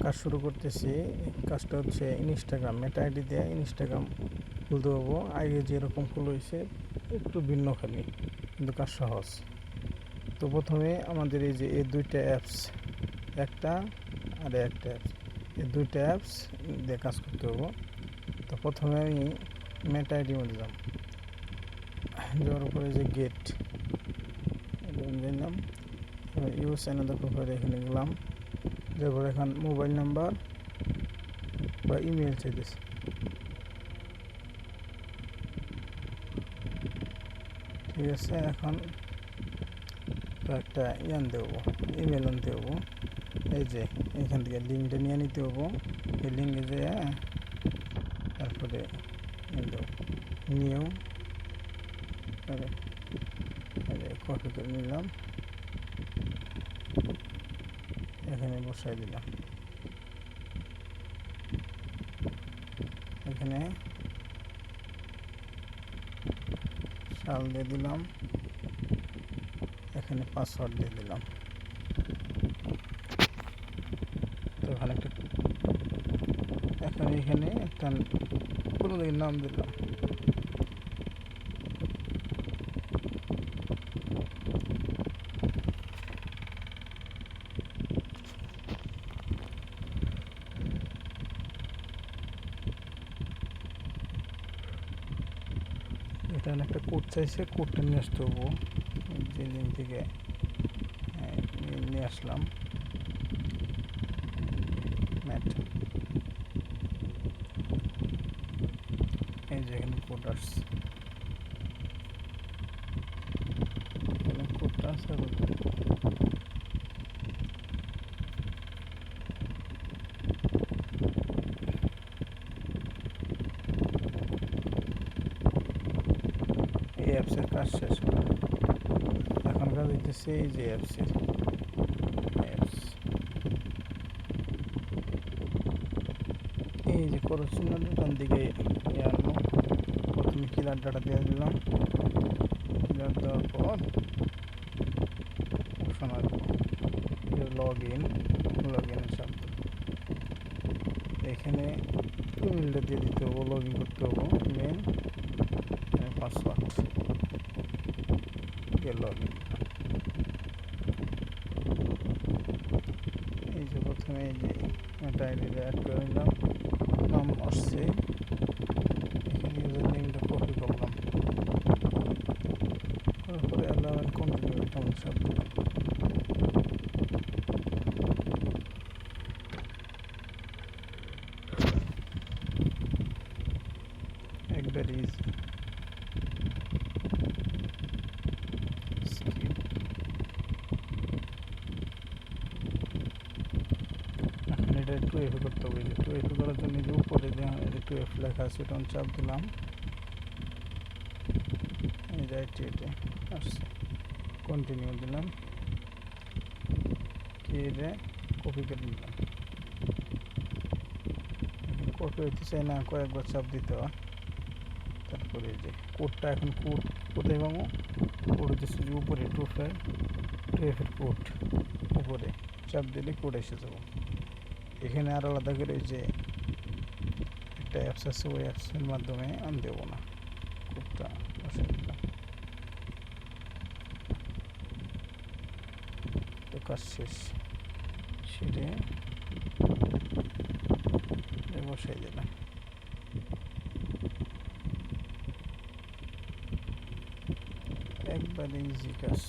কাজ শুরু করতেছি। কাজটা হচ্ছে ইনস্টাগ্রাম মেটা আইডি দিয়ে ইনস্টাগ্রাম খুলতে পারবো। আগে যেরকম খুল হয়েছে একটু ভিন্ন খালি, কিন্তু কাজ সহজ। তো প্রথমে আমাদের এই যে এই দুইটা অ্যাপস, একটা আর একটা অ্যাপস, এই দুইটা অ্যাপস দিয়ে কাজ করতে হবো। তো প্রথমে আমি মেটা আইডির মধ্যে যাওয়ার পরে যে গেট দিলাম, ইউজ অ্যানাদার প্রোফাইল এখানে গেলাম। তারপর এখন মোবাইল নাম্বার বা ইমেল চাইতেছে। ঠিক আছে, এখন একটা আনতে হবো, ইমেল আনতে হবো। এই যে এখান থেকে লিঙ্কটা নিয়ে নিতে হবো। এই লিঙ্কে যে তারপরে নিউ কপি করে নিলাম, এখানে বসাই দিলাম। এখানে সাল দিয়ে দিলাম, এখানে পাসওয়ার্ড দিয়ে দিলাম। তো এখানে একটা কোনো নাম দিলাম। এটা একটা কোড চাইছে, কোডটা নিয়ে আসতে হবো। যে লিঙ্ক থেকে নিয়ে আসলাম। এই যে এখানে কোড আসছে, এখানে কোডটা আছে। এই অ্যাপসের কাজ শেষ হলো। এখন কাজ হইতেছে এই যে অ্যাপসের এই যে করসুনার ডান দিকে আনবো। প্রথমে কিলার ডাটা দিয়ে দিলাম, কিলার দেওয়ার পর অপশন আসবো লগ ইনের শব্দ। এখানে ইমেলটা দিয়ে দিতে হবো, লগ ইন করতে হবো। ইমেল পাসওয়ার্ড দিয়ে লগ ইন। এই যে প্রথমে এই যে মেটা আইডিটা অ্যাড করে নিলাম, নাম আসছে। এখানে ইউজার নেমটা কপি করলাম, তারপরে অ্যালাউ এন্ড কন্টিনিউ এমন সব দিলাম। একবারে ইজি। এখন এটা একটু এফ করতে হবে। একটু এফ করার জন্য যে উপরে যে একটু এফ লেখা আছে এটা চাপ দিলাম। এই যে এটা আসছে, কন্টিনিউ দিলাম। এটা কপি করে নিলাম। কপি হইতে চাই না, কয়েকবার চাপ দিতে হয়। তারপরে এই যে কোডটা, এখন কোড কোথায় পাবো? কোড হচ্ছে যে উপরে টু এফের কোড, উপরে চাপ দিলে কোড এসে যাবো। এখানে আর আলাদা করে যে একটা অ্যাপস আছে, ওই অ্যাপসের মাধ্যমে আমি দেবো না, কোডটা বসে দিলাম। তো কাজ শেষ, সেটা বসাই দিলাম। একবারে ইজি কাজ।